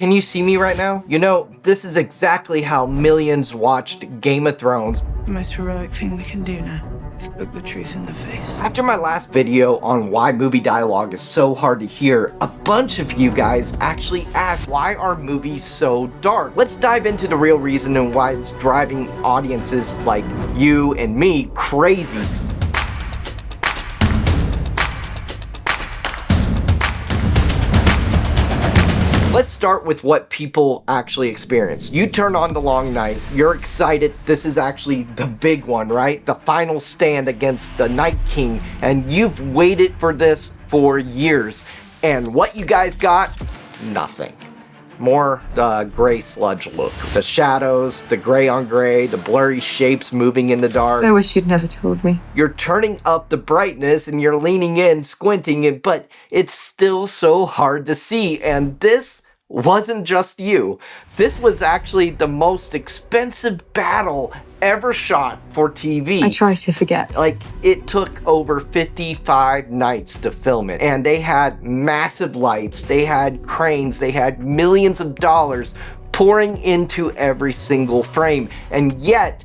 Can you see me right now? You know, this is exactly how millions watched Game of Thrones. The most heroic thing we can do now is look the truth in the face. After my last video on why movie dialogue is so hard to hear, a bunch of you guys actually asked, why are movies so dark? Let's dive into the real reason and why it's driving audiences like you and me crazy. Let's start with what people actually experience. You turn on The Long Night, you're excited, this is actually the big one, right? The final stand against the Night King, and you've waited for this for years. And what you guys got? Nothing. More the gray sludge look. The shadows, the gray on gray, the blurry shapes moving in the dark. I wish you'd never told me. You're turning up the brightness and you're leaning in, squinting it, but it's still so hard to see. And this wasn't just you. This was actually the most expensive battle ever shot for TV. I try to forget. Like, it took over 55 nights to film it, and they had massive lights, they had cranes, they had millions of dollars pouring into every single frame, and yet,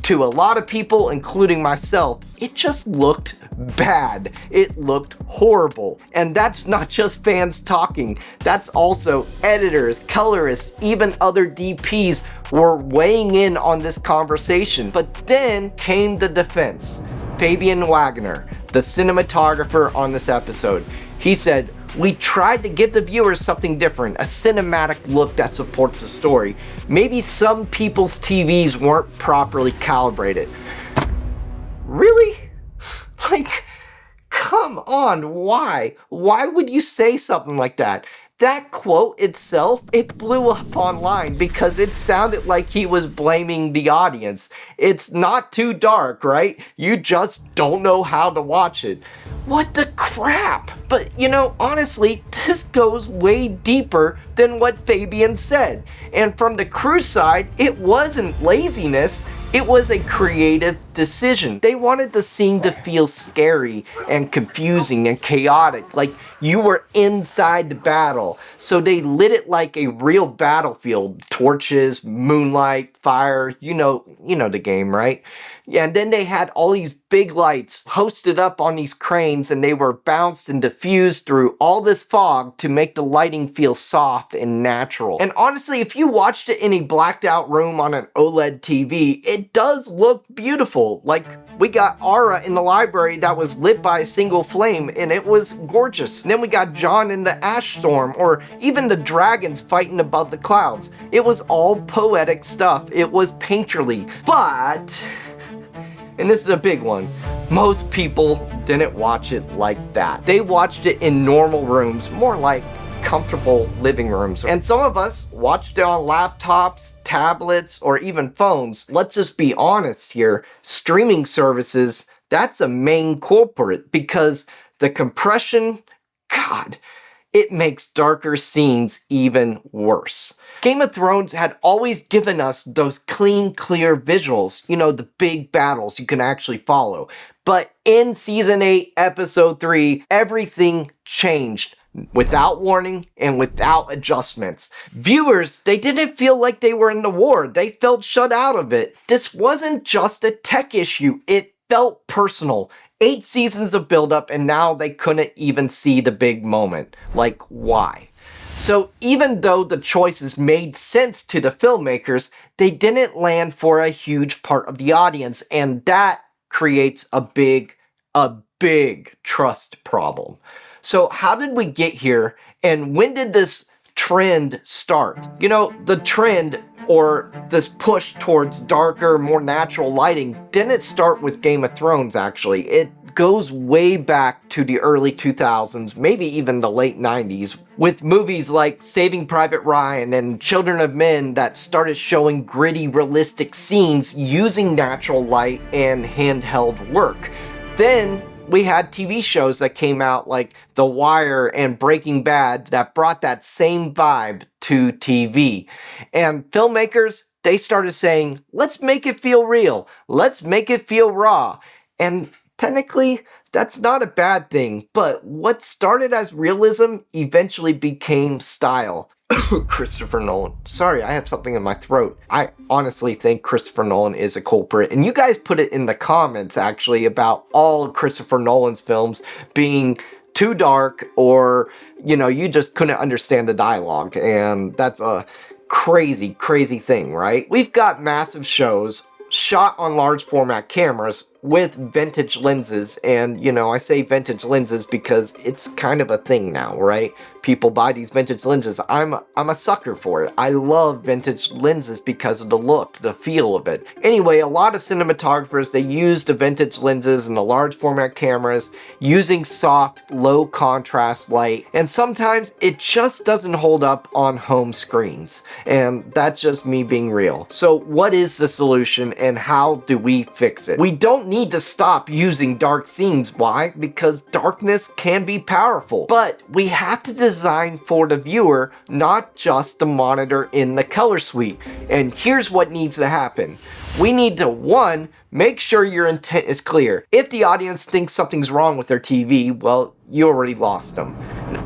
to a lot of people, including myself, it just looked bad. It looked horrible. And that's not just fans talking, that's also editors, colorists, even other DPs were weighing in on this conversation. But then came the defense. Fabian Wagner, the cinematographer on this episode, he said, "We tried to give the viewers something different, a cinematic look that supports the story. Maybe some people's TVs weren't properly calibrated." Really? Like, come on, why? Why would you say something like that? That quote itself, it blew up online because it sounded like he was blaming the audience. It's not too dark, right? You just don't know how to watch it. What the crap? But you know, honestly, this goes way deeper than what Fabian said. And from the crew side, it wasn't laziness. It was a creative decision. They wanted the scene to feel scary and confusing and chaotic, like you were inside the battle. So they lit it like a real battlefield. Torches, moonlight, fire, you know the game, right? Yeah, and then they had all these big lights hosted up on these cranes, and they were bounced and diffused through all this fog to make the lighting feel soft and natural. And honestly, if you watched it in a blacked out room on an OLED TV, it does look beautiful. Like, we got Aura in the library that was lit by a single flame, and it was gorgeous. And then we got John in the ash storm, or even the dragons fighting above the clouds. It was all poetic stuff. It was painterly. But, and this is a big one, most people didn't watch it like that. They watched it in normal rooms, more like comfortable living rooms. And some of us watched it on laptops, tablets, or even phones. Let's just be honest here, streaming services, that's a main culprit because the compression, God, it makes darker scenes even worse. Game of Thrones had always given us those clean, clear visuals, you know, the big battles you can actually follow. But in Season 8, Episode 3, everything changed without warning and without adjustments. Viewers, they didn't feel like they were in the war. They felt shut out of it. This wasn't just a tech issue. It felt personal. 8 seasons of buildup, and now they couldn't even see the big moment. Like, why? So even though the choices made sense to the filmmakers, they didn't land for a huge part of the audience, and that creates a big trust problem. So how did we get here, and when did this trend start? You know, the trend, or this push towards darker, more natural lighting, didn't start with Game of Thrones, actually. It goes way back to the early 2000s, maybe even the late 90s, with movies like Saving Private Ryan and Children of Men that started showing gritty, realistic scenes using natural light and handheld work. Then we had TV shows that came out like The Wire and Breaking Bad that brought that same vibe to TV. And filmmakers, they started saying, let's make it feel real. Let's make it feel raw. And technically, That's not a bad thing, but what started as realism eventually became style. Christopher Nolan. Sorry, I have something in my throat. I honestly think Christopher Nolan is a culprit. And you guys put it in the comments, actually, about all of Christopher Nolan's films being too dark, or, you just couldn't understand the dialogue. And that's a crazy, crazy thing, right? We've got massive shows shot on large format cameras with vintage lenses, and I say vintage lenses because it's kind of a thing now, right? People buy these vintage lenses. I'm a sucker for it. I love vintage lenses because of the look, the feel of it. Anyway, a lot of cinematographers, they use the vintage lenses and the large format cameras using soft, low contrast light, and sometimes it just doesn't hold up on home screens, and that's just me being real. So what is the solution, and how do we fix it? We don't need to stop using dark scenes. Why? Because darkness can be powerful, but we have to design for the viewer, not just the monitor in the color suite. And here's what needs to happen. We need to, one, make sure your intent is clear. If the audience thinks something's wrong with their TV, well, you already lost them.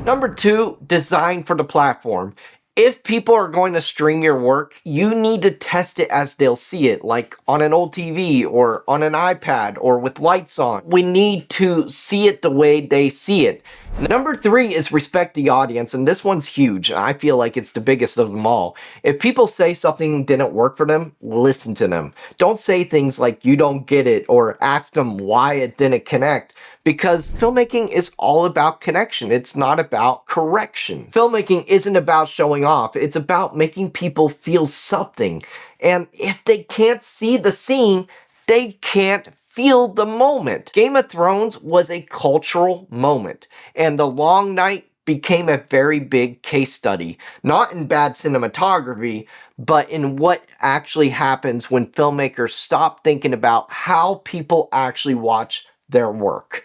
Number two, design for the platform. If people are going to stream your work, you need to test it as they'll see it, like on an old TV or on an iPad or with lights on. We need to see it the way they see it. Number three is respect the audience, and this one's huge. I feel like it's the biggest of them all. If people say something didn't work for them, listen to them. Don't say things like you don't get it or ask them why it didn't connect, because filmmaking is all about connection. It's not about correction. Filmmaking isn't about showing off. It's about making people feel something. And if they can't see the scene, they can't feel the moment. Game of Thrones was a cultural moment, and The Long Night became a very big case study, not in bad cinematography, but in what actually happens when filmmakers stop thinking about how people actually watch their work.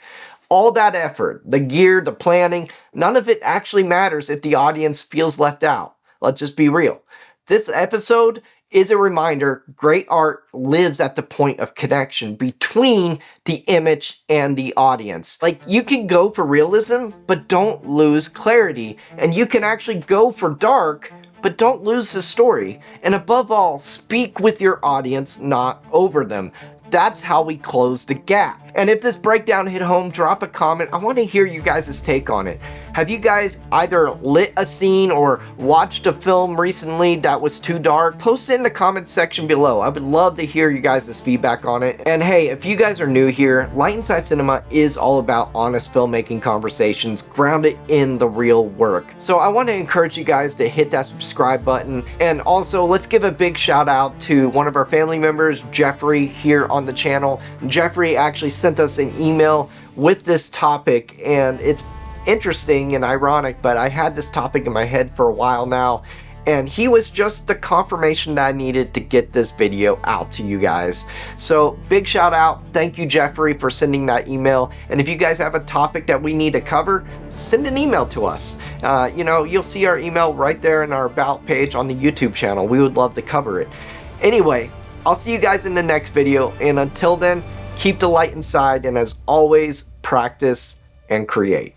All that effort, the gear, the planning, none of it actually matters if the audience feels left out. Let's just be real. This episode is a reminder great art lives at the point of connection between the image and the audience. Like, you can go for realism, but don't lose clarity. And you can actually go for dark, but don't lose the story. And above all, speak with your audience, not over them. That's how we close the gap. And if this breakdown hit home, drop a comment. I want to hear you guys' take on it. Have you guys either lit a scene or watched a film recently that was too dark? Post it in the comments section below. I would love to hear you guys' feedback on it. And hey, if you guys are new here, Light Inside Cinema is all about honest filmmaking conversations grounded in the real work. So I want to encourage you guys to hit that subscribe button. And also, let's give a big shout out to one of our family members, Jeffrey, here on the channel. Jeffrey actually sent us an email with this topic, and it's interesting and ironic, but I had this topic in my head for a while now, and he was just the confirmation that I needed to get this video out to you guys. So big shout out. Thank you, Jeffrey, for sending that email. And if you guys have a topic that we need to cover, send an email to us. You'll see our email right there in our about page on the YouTube channel. We would love to cover it. Anyway, I'll see you guys in the next video, and until then, keep the light inside, and as always, practice and create.